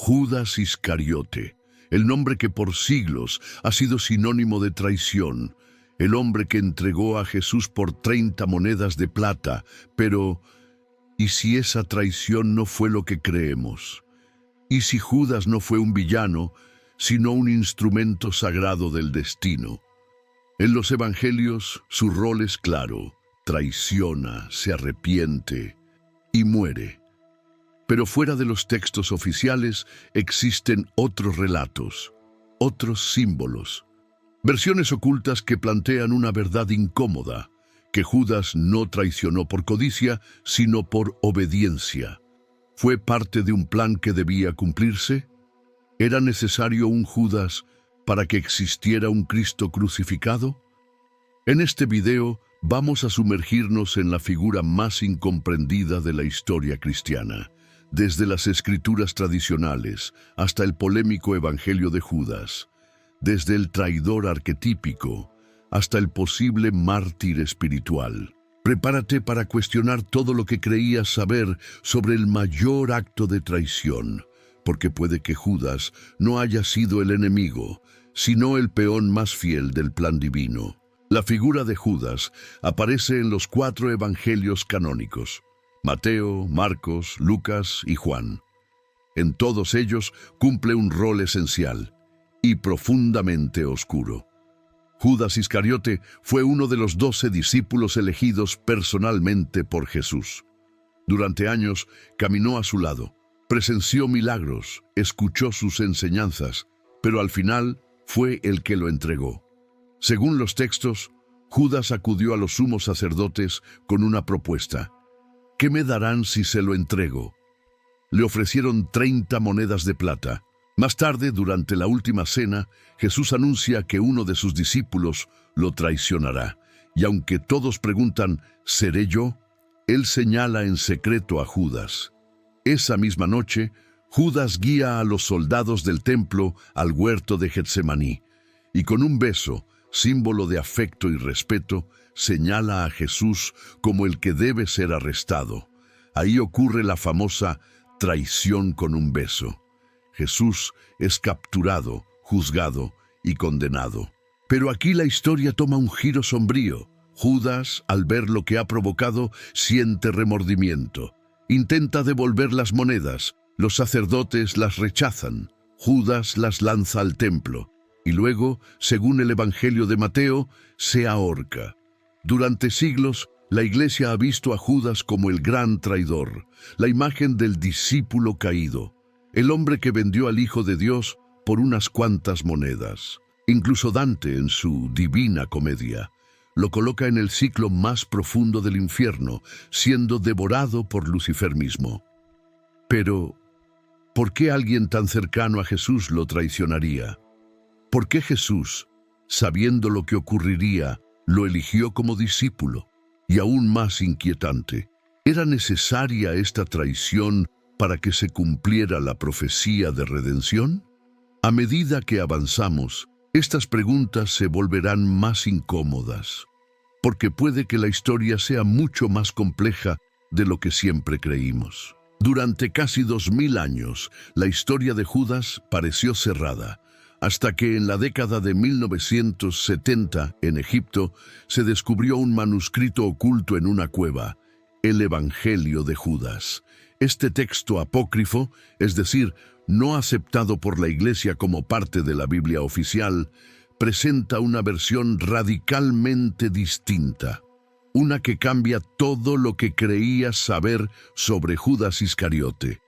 Judas Iscariote, el nombre que por siglos ha sido sinónimo de traición, el hombre que entregó a Jesús por 30 monedas de plata. Pero, ¿y si esa traición no fue lo que creemos? ¿Y si Judas no fue un villano, sino un instrumento sagrado del destino? En los evangelios su rol es claro: traiciona, se arrepiente y muere. Pero fuera de los textos oficiales existen otros relatos, otros símbolos, versiones ocultas que plantean una verdad incómoda, que Judas no traicionó por codicia, sino por obediencia. ¿Fue parte de un plan que debía cumplirse? ¿Era necesario un Judas para que existiera un Cristo crucificado? En este video vamos a sumergirnos en la figura más incomprendida de la historia cristiana, desde las escrituras tradicionales hasta el polémico Evangelio de Judas, desde el traidor arquetípico hasta el posible mártir espiritual. Prepárate para cuestionar todo lo que creías saber sobre el mayor acto de traición, porque puede que Judas no haya sido el enemigo, sino el peón más fiel del plan divino. La figura de Judas aparece en los 4 evangelios canónicos: Mateo, Marcos, Lucas y Juan. En todos ellos cumple un rol esencial y profundamente oscuro. Judas Iscariote fue uno de los 12 discípulos elegidos personalmente por Jesús. Durante años caminó a su lado, presenció milagros, escuchó sus enseñanzas, pero al final fue el que lo entregó. Según los textos, Judas acudió a los sumos sacerdotes con una propuesta: ¿qué me darán si se lo entrego? Le ofrecieron 30 monedas de plata. Más tarde, durante la última cena, Jesús anuncia que uno de sus discípulos lo traicionará. Y aunque todos preguntan, ¿seré yo?, él señala en secreto a Judas. Esa misma noche, Judas guía a los soldados del templo al huerto de Getsemaní, y con un beso, símbolo de afecto y respeto, señala a Jesús como el que debe ser arrestado. Ahí ocurre la famosa traición con un beso. Jesús es capturado, juzgado y condenado. Pero aquí la historia toma un giro sombrío. Judas, al ver lo que ha provocado, siente remordimiento. Intenta devolver las monedas. Los sacerdotes las rechazan. Judas las lanza al templo. Y luego, según el Evangelio de Mateo, se ahorca. Durante siglos, la Iglesia ha visto a Judas como el gran traidor, la imagen del discípulo caído, el hombre que vendió al Hijo de Dios por unas cuantas monedas. Incluso Dante, en su Divina Comedia, lo coloca en el ciclo más profundo del infierno, siendo devorado por Lucifer mismo. Pero, ¿por qué alguien tan cercano a Jesús lo traicionaría? ¿Por qué Jesús, sabiendo lo que ocurriría, lo eligió como discípulo? Y aún más inquietante, ¿era necesaria esta traición para que se cumpliera la profecía de redención? A medida que avanzamos, estas preguntas se volverán más incómodas, porque puede que la historia sea mucho más compleja de lo que siempre creímos. Durante casi 2000 años, la historia de Judas pareció cerrada, hasta que en la década de 1970, en Egipto, se descubrió un manuscrito oculto en una cueva, el Evangelio de Judas. Este texto apócrifo, es decir, no aceptado por la Iglesia como parte de la Biblia oficial, presenta una versión radicalmente distinta, una que cambia todo lo que creías saber sobre Judas Iscariote.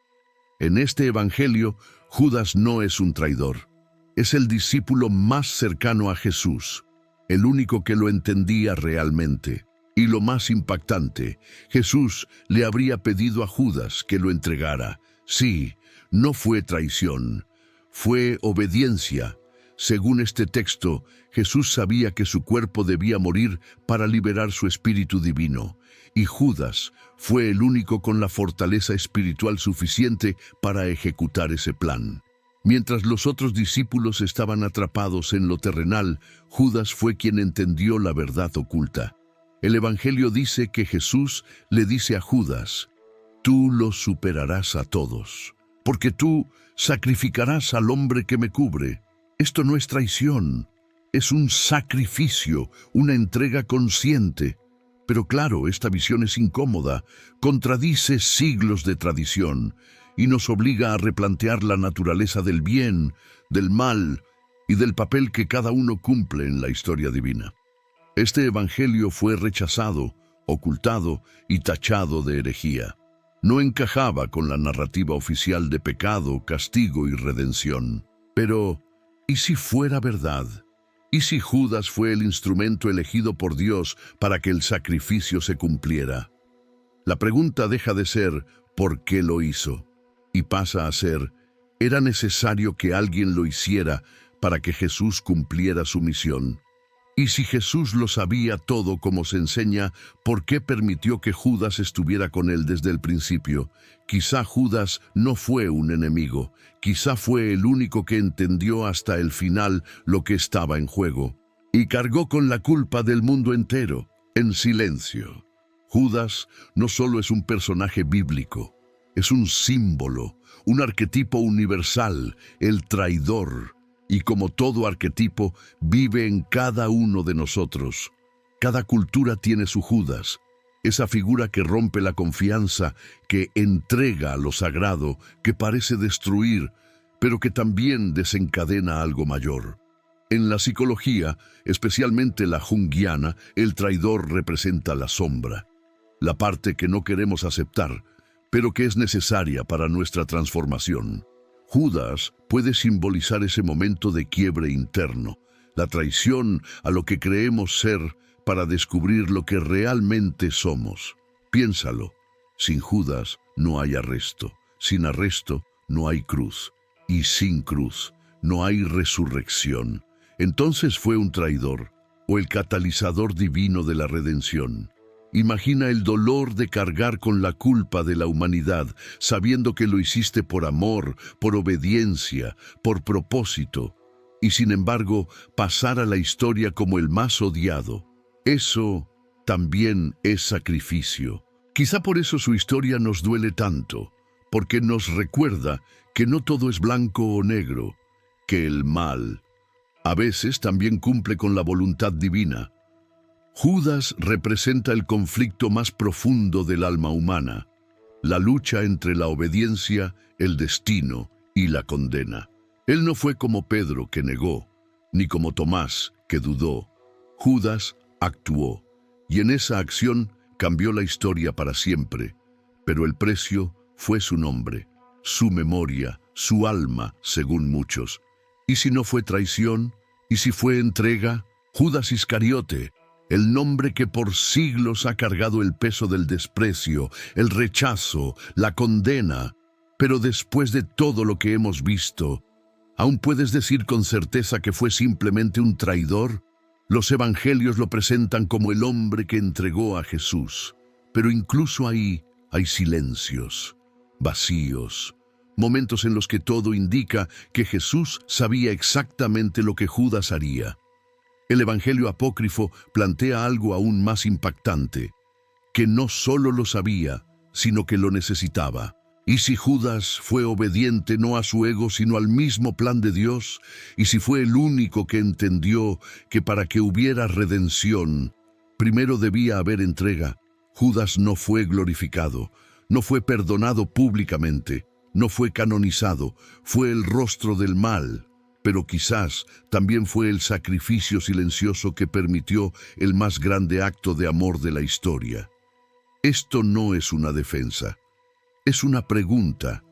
En este Evangelio, Judas no es un traidor. Es el discípulo más cercano a Jesús, el único que lo entendía realmente. Y lo más impactante, Jesús le habría pedido a Judas que lo entregara. Sí, no fue traición, fue obediencia. Según este texto, Jesús sabía que su cuerpo debía morir para liberar su espíritu divino, y Judas fue el único con la fortaleza espiritual suficiente para ejecutar ese plan. Mientras los otros discípulos estaban atrapados en lo terrenal, Judas fue quien entendió la verdad oculta. El Evangelio dice que Jesús le dice a Judas: «Tú los superarás a todos, porque tú sacrificarás al hombre que me cubre. Esto no es traición, es un sacrificio, una entrega consciente. Pero claro, esta visión es incómoda, contradice siglos de tradición y nos obliga a replantear la naturaleza del bien, del mal y del papel que cada uno cumple en la historia divina. Este evangelio fue rechazado, ocultado y tachado de herejía. No encajaba con la narrativa oficial de pecado, castigo y redención. Pero, ¿y si fuera verdad? ¿Y si Judas fue el instrumento elegido por Dios para que el sacrificio se cumpliera? La pregunta deja de ser ¿por qué lo hizo? Y pasa a ser ¿era necesario que alguien lo hiciera para que Jesús cumpliera su misión? Y si Jesús lo sabía todo como se enseña, ¿por qué permitió que Judas estuviera con él desde el principio? Quizá Judas no fue un enemigo, quizá fue el único que entendió hasta el final lo que estaba en juego, y cargó con la culpa del mundo entero, en silencio. Judas no solo es un personaje bíblico, es un símbolo, un arquetipo universal, el traidor. Y como todo arquetipo, vive en cada uno de nosotros. Cada cultura tiene su Judas, esa figura que rompe la confianza, que entrega lo sagrado, que parece destruir, pero que también desencadena algo mayor. En la psicología, especialmente la junguiana, el traidor representa la sombra, la parte que no queremos aceptar, pero que es necesaria para nuestra transformación. Judas puede simbolizar ese momento de quiebre interno, la traición a lo que creemos ser para descubrir lo que realmente somos. Piénsalo, sin Judas no hay arresto, sin arresto no hay cruz, y sin cruz no hay resurrección. Entonces fue un traidor, o el catalizador divino de la redención. Imagina el dolor de cargar con la culpa de la humanidad, sabiendo que lo hiciste por amor, por obediencia, por propósito, y sin embargo pasar a la historia como el más odiado. Eso también es sacrificio. Quizá por eso su historia nos duele tanto, porque nos recuerda que no todo es blanco o negro, que el mal a veces también cumple con la voluntad divina. Judas representa el conflicto más profundo del alma humana, la lucha entre la obediencia, el destino y la condena. Él no fue como Pedro, que negó, ni como Tomás, que dudó. Judas actuó, y en esa acción cambió la historia para siempre, pero el precio fue su nombre, su memoria, su alma, según muchos. ¿Y si no fue traición? ¿Y si fue entrega? Judas Iscariote, el nombre que por siglos ha cargado el peso del desprecio, el rechazo, la condena. Pero después de todo lo que hemos visto, ¿aún puedes decir con certeza que fue simplemente un traidor? Los evangelios lo presentan como el hombre que entregó a Jesús. Pero incluso ahí hay silencios, vacíos, momentos en los que todo indica que Jesús sabía exactamente lo que Judas haría. El Evangelio apócrifo plantea algo aún más impactante, que no solo lo sabía, sino que lo necesitaba. ¿Y si Judas fue obediente no a su ego, sino al mismo plan de Dios? ¿Y si fue el único que entendió que para que hubiera redención, primero debía haber entrega? Judas no fue glorificado, no fue perdonado públicamente, no fue canonizado, fue el rostro del mal. Pero quizás también fue el sacrificio silencioso que permitió el más grande acto de amor de la historia. Esto no es una defensa, es una pregunta,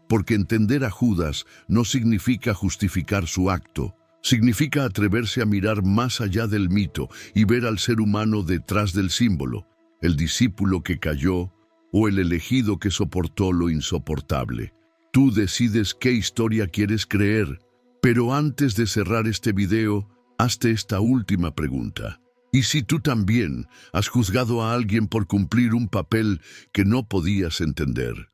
porque entender a Judas no significa justificar su acto, significa atreverse a mirar más allá del mito y ver al ser humano detrás del símbolo, el discípulo que cayó o el elegido que soportó lo insoportable. Tú decides qué historia quieres creer. Pero antes de cerrar este video, hazte esta última pregunta. ¿Y si tú también has juzgado a alguien por cumplir un papel que no podías entender?